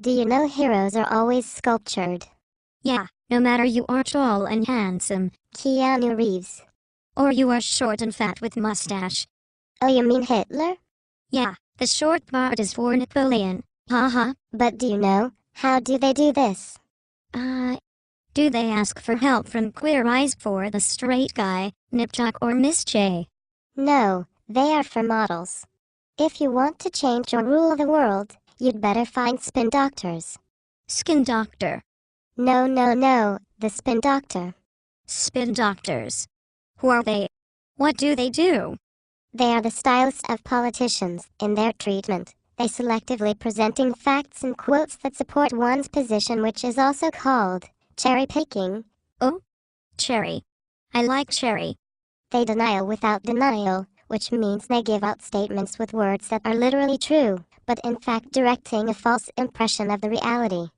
Do you know heroes are always sculptured? Yeah, no matter you are tall and handsome, Keanu Reeves. or you are short and fat with mustache. Oh, you mean Hitler? Yeah, the short part is for Napoleon. Haha. But do you know, how do they do this? Do they ask for help from Queer Eyes for the straight guy, Nipchuck or Miss J? No, they are for models. If you want to change or rule the world, you'd better find spin doctors. Skin doctor. No, the spin doctor. Spin doctors. Who are they? What do they do? They are the stylists of politicians. In their treatment, they selectively presenting facts and quotes that support one's position, which is also called cherry picking. Oh? Cherry. I like cherry. They denial without denial, which means they give out statements with words that are literally true, but in fact directing a false impression of the reality.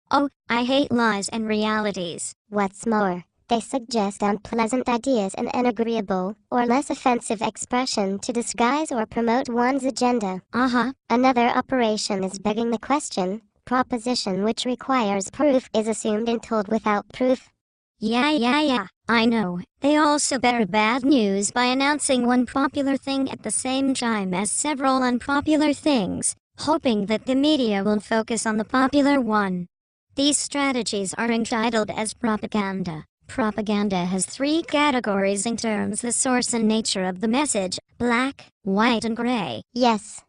Oh, I hate lies and realities. What's more, they suggest unpleasant ideas and an agreeable, or less offensive expression to disguise or promote one's agenda. Another operation is begging the question. Proposition which requires proof is assumed and told without proof. Yeah, I know. They also bear bad news by announcing one popular thing at the same time as several unpopular things, hoping that the media will focus on the popular one. These strategies are entitled as propaganda. Propaganda has three categories in terms of the source and nature of the message: black, white and gray. Yes.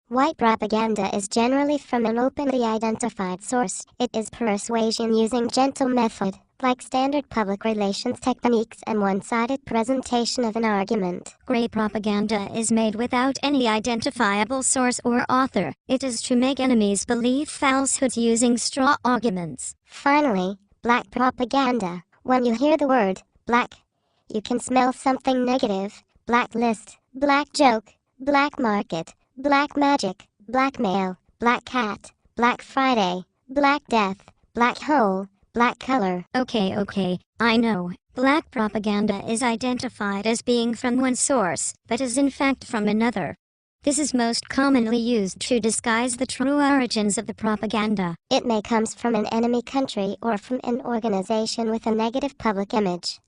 White propaganda is generally from an openly identified source. It is persuasion using gentle method, like standard public relations techniques and one-sided presentation of an argument. Gray propaganda is made without any identifiable source or author. It is to make enemies believe falsehoods using straw arguments. Finally, black propaganda. When you hear the word black, you can smell something negative: blacklist, black joke, black market, black magic, blackmail, black cat, Black Friday, Black Death, Black Hole, Black Color. Okay, I know. Black propaganda is identified as being from one source, but is in fact from another. This is most commonly used to disguise the true origins of the propaganda. It may come from an enemy country or from an organization with a negative public image.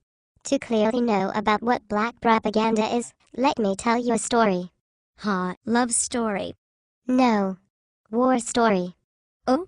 To clearly know about what black propaganda is, let me tell you a story. Love story. No. War story. Oh?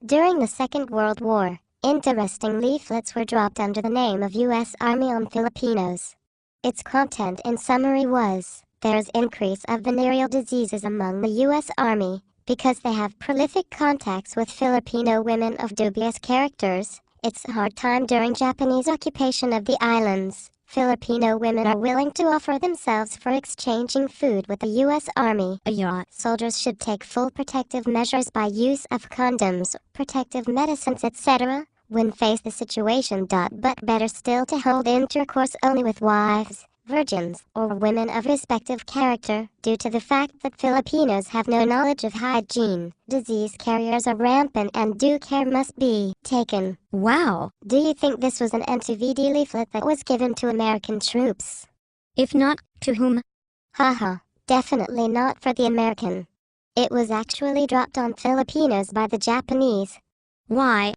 During the Second World War, interesting leaflets were dropped under the name of U.S. Army on Filipinos. Its content in summary was, there's increase of venereal diseases among the U.S. Army, because they have prolific contacts with Filipino women of dubious characters. It's a hard time during Japanese occupation of the islands. Filipino women are willing to offer themselves for exchanging food with the U.S. Army. Soldiers should take full protective measures by use of condoms, protective medicines, etc. when faced the situation. But better still to hold intercourse only with wives, virgins, or women of respective character, due to the fact that Filipinos have no knowledge of hygiene. Disease carriers are rampant and due care must be taken. Wow! Do you think this was an NTVD leaflet that was given to American troops? If not, to whom? Definitely not for the American. It was actually dropped on Filipinos by the Japanese. Why?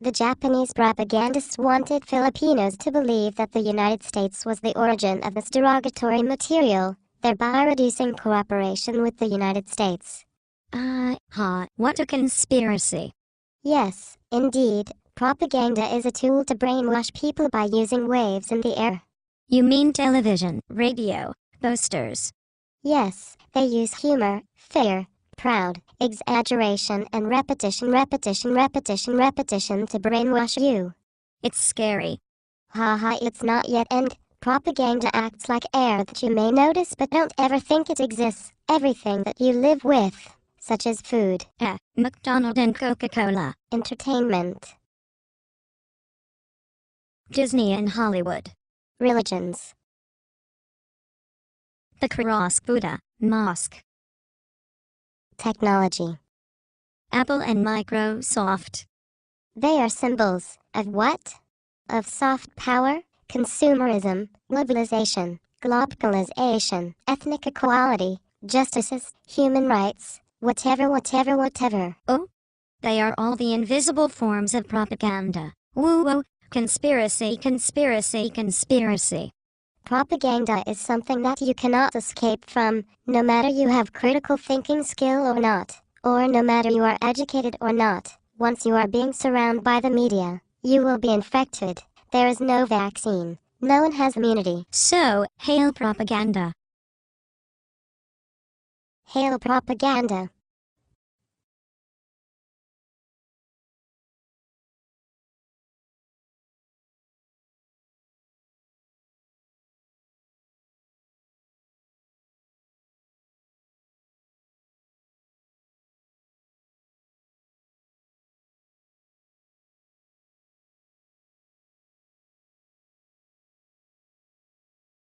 The Japanese propagandists wanted Filipinos to believe that the United States was the origin of this derogatory material, thereby reducing cooperation with the United States. What a conspiracy. Yes, indeed, propaganda is a tool to brainwash people by using waves in the air. You mean television, radio, posters? Yes, they use humor, fear, proud, exaggeration, and repetition to brainwash you. It's scary. It's not yet, and propaganda acts like air that you may notice but don't ever think it exists. Everything that you live with, such as food, McDonald's and Coca-Cola, entertainment, Disney and Hollywood, religions, the cross, Buddha, mosque, technology, Apple and Microsoft. They are symbols of what? Of soft power, consumerism, globalization, globalization, ethnic equality, justices, human rights, whatever. Oh? They are all the invisible forms of propaganda. Woo-woo, conspiracy, conspiracy, conspiracy. Propaganda is something that you cannot escape from, no matter you have critical thinking skill or not, or no matter you are educated or not. Once you are being surrounded by the media, you will be infected. There is no vaccine. No one has immunity. So, hail propaganda. Hail propaganda.